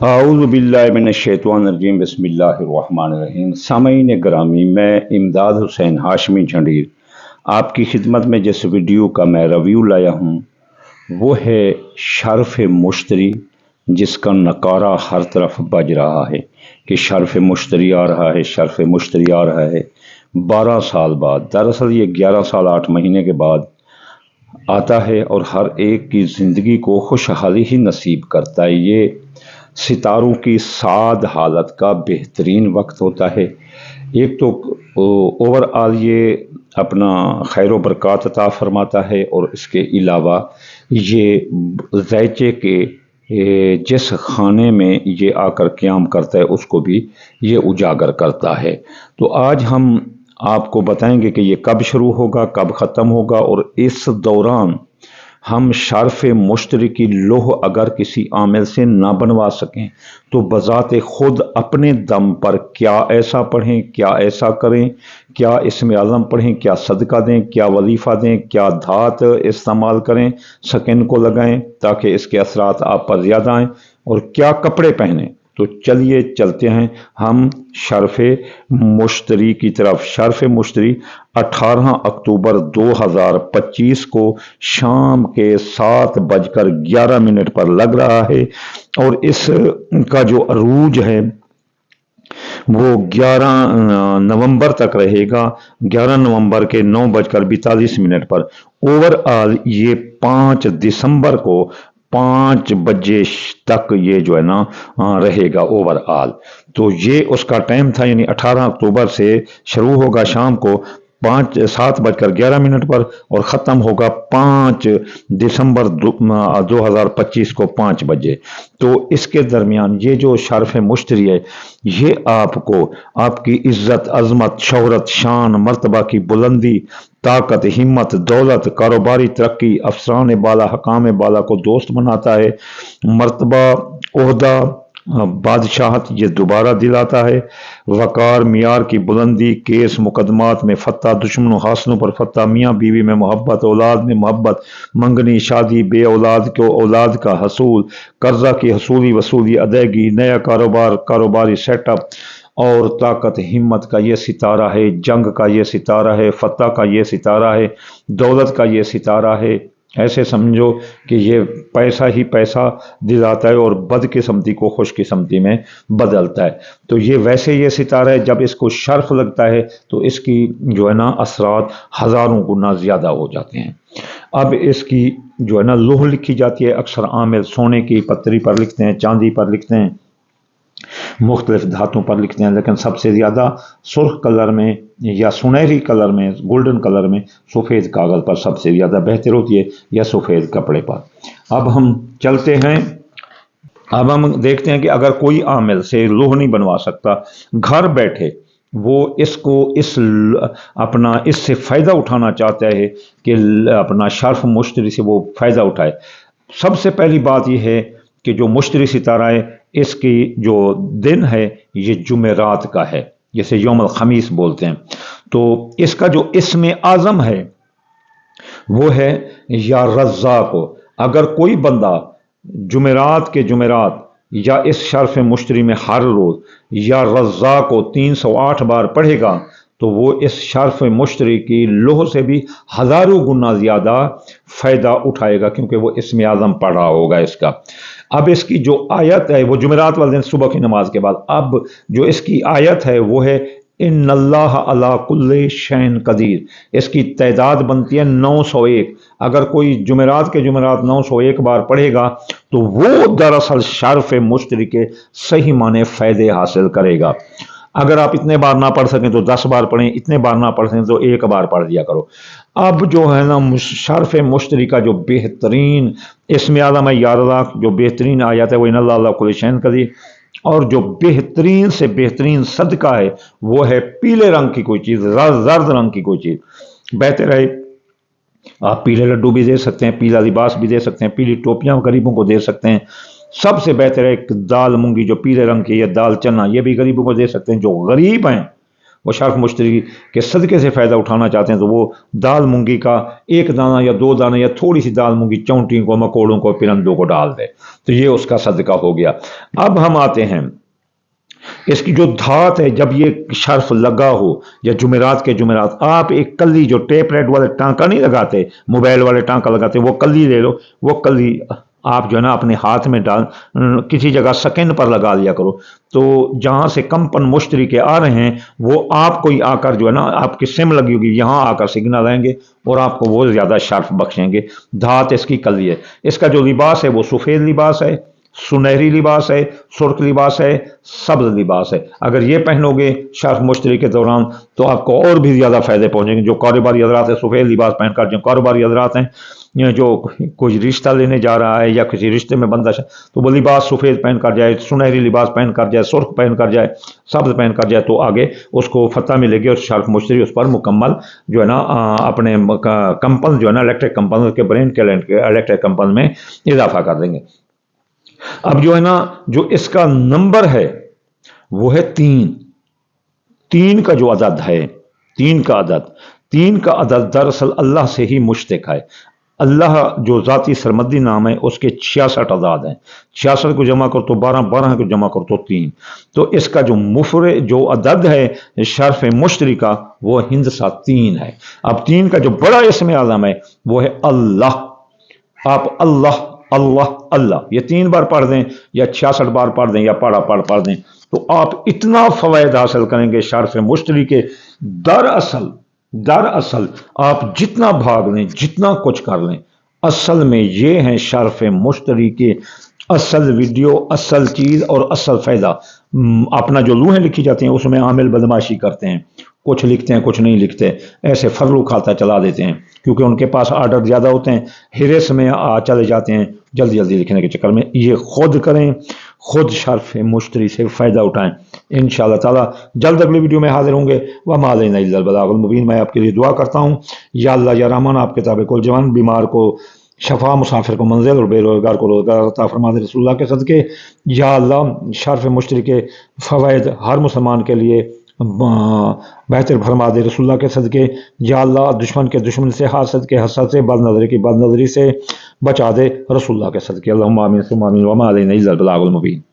اعوذ باللہ من الشیطان الرجیم بسم اللہ الرحمن الرحیم۔ سامعین گرامی، میں امداد حسین ہاشمی جھنڈیر آپ کی خدمت میں جس ویڈیو کا میں ریویو لایا ہوں وہ ہے شرف مشتری، جس کا نکارہ ہر طرف بج رہا ہے کہ شرف مشتری آ رہا ہے، شرف مشتری آ رہا ہے 12 سال بعد۔ دراصل یہ 11 سال 8 مہینے کے بعد آتا ہے اور ہر ایک کی زندگی کو خوشحالی ہی نصیب کرتا ہے۔ یہ ستاروں کی سعاد حالت کا بہترین وقت ہوتا ہے۔ ایک تو اوور آل یہ اپنا خیر و برکات عطا فرماتا ہے، اور اس کے علاوہ یہ ذائچے کے جس خانے میں یہ آ کر قیام کرتا ہے اس کو بھی یہ اجاگر کرتا ہے۔ تو آج ہم آپ کو بتائیں گے کہ یہ کب شروع ہوگا، کب ختم ہوگا، اور اس دوران ہم شرف مشتری کی لوح اگر کسی عامل سے نہ بنوا سکیں تو بذات خود اپنے دم پر کیا ایسا پڑھیں، کیا ایسا کریں، کیا اسم اعظم پڑھیں، کیا صدقہ دیں، کیا وظیفہ دیں، کیا دھات استعمال کریں، سکن کو لگائیں تاکہ اس کے اثرات آپ پر زیادہ آئیں، اور کیا کپڑے پہنیں۔ تو چلیے چلتے ہیں ہم شرف مشتری کی طرف۔ شرف مشتری 18 اکتوبر 2025 کو شام کے 7:11 پر لگ رہا ہے، اور اس کا جو عروج ہے وہ 11 نومبر تک رہے گا۔ 11 نومبر کے 9:42 پر اوور آل یہ 5 دسمبر کو 5 بجے تک یہ جو ہے نا رہے گا اوور آل۔ تو یہ اس کا ٹائم تھا، یعنی 18 اکتوبر سے شروع ہوگا شام کو 7:11 پر اور ختم ہوگا 5 دسمبر 2025 کو 5 بجے۔ تو اس کے درمیان یہ جو شرف مشتری ہے یہ آپ کو آپ کی عزت، عظمت، شہرت، شان، مرتبہ کی بلندی، طاقت، ہمت، دولت، کاروباری ترقی، افسران بالا، حکام بالا کو دوست بناتا ہے، مرتبہ، عہدہ، بادشاہت یہ دوبارہ دلاتا ہے، وقار، معیار کی بلندی، کیس مقدمات میں فتح، دشمنوں حاصلوں پر فتح، میاں بیوی میں محبت، اولاد میں محبت، منگنی شادی، بے اولاد کو اولاد کا حصول، قرضہ کی حصولی وصولی ادائیگی، نیا کاروبار، کاروباری سیٹ اپ، اور طاقت ہمت کا یہ ستارہ ہے، جنگ کا یہ ستارہ ہے، فتح کا یہ ستارہ ہے، دولت کا یہ ستارہ ہے۔ ایسے سمجھو کہ یہ پیسہ ہی پیسہ دلاتا ہے اور بد قسمتی کو خوش قسمتی میں بدلتا ہے۔ تو یہ ویسے یہ ستارہ ہے، جب اس کو شرف لگتا ہے تو اس کی جو ہے نا اثرات ہزاروں گنا زیادہ ہو جاتے ہیں۔ اب اس کی جو ہے نا لوح لکھی جاتی ہے، اکثر عامل سونے کی پتری پر لکھتے ہیں، چاندی پر لکھتے ہیں، مختلف دھاتوں پر لکھتے ہیں، لیکن سب سے زیادہ سرخ کلر میں یا سنہری کلر میں، گولڈن کلر میں، سفید کاغذ پر سب سے زیادہ بہتر ہوتی ہے، یا سفید کپڑے پر۔ اب ہم چلتے ہیں، اب ہم دیکھتے ہیں کہ اگر کوئی عامل سے لوح نہیں بنوا سکتا، گھر بیٹھے وہ اس کو اس سے فائدہ اٹھانا چاہتا ہے کہ اپنا شرف مشتری سے وہ فائدہ اٹھائے۔ سب سے پہلی بات یہ ہے کہ جو مشتری ستارہ ہے اس کی جو دن ہے یہ جمعرات کا ہے، جسے یوم الخمیس بولتے ہیں۔ تو اس کا جو اسم اعظم ہے وہ ہے یا رزاق۔ اگر کوئی بندہ جمعرات کے جمعرات یا اس شرف مشتری میں ہر روز یا رزاق کو 308 بار پڑھے گا تو وہ اس شرف مشتری کی لوح سے بھی ہزاروں گنا زیادہ فائدہ اٹھائے گا، کیونکہ وہ اسم اعظم پڑھ رہا ہوگا اس کا۔ اب اس کی جو آیت ہے وہ جمعرات والے دن صبح کی نماز کے بعد، اب جو اس کی آیت ہے وہ ہے ان اللہ علی کل شیء قدیر۔ اس کی تعداد بنتی ہے 901۔ اگر کوئی جمعرات کے جمعرات 901 بار پڑھے گا تو وہ دراصل شرف مشتری کے صحیح معنی فائدے حاصل کرے گا۔ اگر آپ اتنے بار نہ پڑھ سکیں تو 10 بار پڑھیں، اتنے بار نہ پڑھ سکیں تو 1 بار پڑھ دیا کرو۔ اب جو ہے نا شرف مشتری کا جو بہترین اسم اعظم ہے یا رزاق، جو بہترین آیت ہے وہ ان اللہ علی کل شیء قدیر، اور جو بہترین سے بہترین صدقہ ہے وہ ہے پیلے رنگ کی کوئی چیز، زرد رنگ کی کوئی چیز بہتر ہے۔ آپ پیلے لڈو بھی دے سکتے ہیں، پیلا لباس بھی دے سکتے ہیں، پیلی ٹوپیاں غریبوں کو دے سکتے ہیں۔ سب سے بہتر ہے دال مونگی جو پیلے رنگ کی ہے، دال چنا، یہ بھی غریبوں کو دے سکتے ہیں۔ جو غریب ہیں وہ شرف مشتری کے صدقے سے فائدہ اٹھانا چاہتے ہیں تو وہ دال مونگی کا ایک دانہ یا دو دانے یا تھوڑی سی دال مونگی چونٹیوں کو، مکوڑوں کو، پرندوں کو ڈال دے تو یہ اس کا صدقہ ہو گیا۔ اب ہم آتے ہیں اس کی جو دھات ہے، جب یہ شرف لگا ہو یا جمعرات کے جمعرات، آپ ایک کلی جو ٹیپ ریڈ والے ٹانکا نہیں لگاتے، موبائل والے ٹانکا لگاتے، وہ کلی لے لو، وہ کلی آپ جو ہے نا اپنے ہاتھ میں ڈال کسی جگہ سکن پر لگا لیا کرو، تو جہاں سے کمپن مشتری کے آ رہے ہیں وہ آپ کو ہی آ کر جو ہے نا آپ کی سم لگی ہوگی یہاں آ کر سگنل لیں گے اور آپ کو وہ زیادہ شرف بخشیں گے۔ دھات اس کی کلی ہے۔ اس کا جو لباس ہے وہ سفید لباس ہے، سنہری لباس ہے، سرخ لباس ہے، سبز لباس ہے۔ اگر یہ پہنو گے شرف مشتری کے دوران تو آپ کو اور بھی زیادہ فائدے پہنچیں گے۔ جو کاروباری حضرات ہیں سفید لباس پہن کر، جو کاروباری حضرات ہیں جو کوئی رشتہ لینے جا رہا ہے یا کسی رشتے میں بندہ تو وہ لباس سفید پہن کر جائے، سنہری لباس پہن کر جائے، سرخ پہن کر جائے، سبز پہن کر جائے تو آگے اس کو فتح ملے گی اور شرف مشتری اس پر مکمل جو ہے نا اپنے کمپن جو ہے نا الیکٹرک کمپن کے برین کے الیکٹرک کمپن میں اضافہ کر دیں گے۔ اب جو ہے نا جو اس کا نمبر ہے وہ ہے 3 کا جو عدد ہے، 3 کا عدد دراصل اللہ سے ہی مشتق ہے۔ اللہ جو ذاتی سرمدی نام ہے اس کے 66 اعداد ہیں، 66 کو جمع کر تو 12، 12 کو جمع کر تو 3، تو اس کا جو مفرد جو عدد ہے شرف مشتری کا وہ ہندسہ 3 ہے۔ اب 3 کا جو بڑا اسم اعظم ہے وہ ہے اللہ۔ آپ اللہ اللہ اللہ یہ 3 بار پڑھ دیں یا 66 بار پڑھ دیں یا پڑھ دیں تو آپ اتنا فوائد حاصل کریں گے شرف مشتری کے۔ دراصل آپ جتنا بھاگ لیں، جتنا کچھ کر لیں، اصل میں یہ ہیں شرف مشتری کے اصل ویڈیو، اصل چیز اور اصل فائدہ۔ اپنا جو لوہیں لکھی جاتی ہیں اس میں عامل بدماشی کرتے ہیں، کچھ لکھتے ہیں کچھ نہیں لکھتے، ایسے فرلو کھاتا چلا دیتے ہیں کیونکہ ان کے پاس آرڈر زیادہ ہوتے ہیں، ہرس میں چلے جاتے ہیں جلدی جلدی لکھنے کے چکر میں۔ یہ خود کریں، خود شرف مشتری سے فائدہ اٹھائیں۔ انشاءاللہ تعالی جلد اگلی ویڈیو میں حاضر ہوں گے۔ وما علینا الا البلاغ المبین۔ میں آپ کے لیے دعا کرتا ہوں یا اللہ یا رحمان آپ کتاب کل جوان، بیمار کو شفا، مسافر کو منزل اور بے روزگار کو روزگار عطا فرما دے رسول اللہ کے صدقے۔ یا اللہ شرف مشتری کے فوائد ہر مسلمان کے لیے بہتر فرما دے رسول اللہ کے صدقے۔ یا اللہ دشمن کے دشمن سے، حاسد کے حسد سے، بد نظری کی بد نظری سے بچا دے رسول اللہ کے صدقے۔ اللہم آمین ثم آمین۔ وما علینا الا البلاغ المبین۔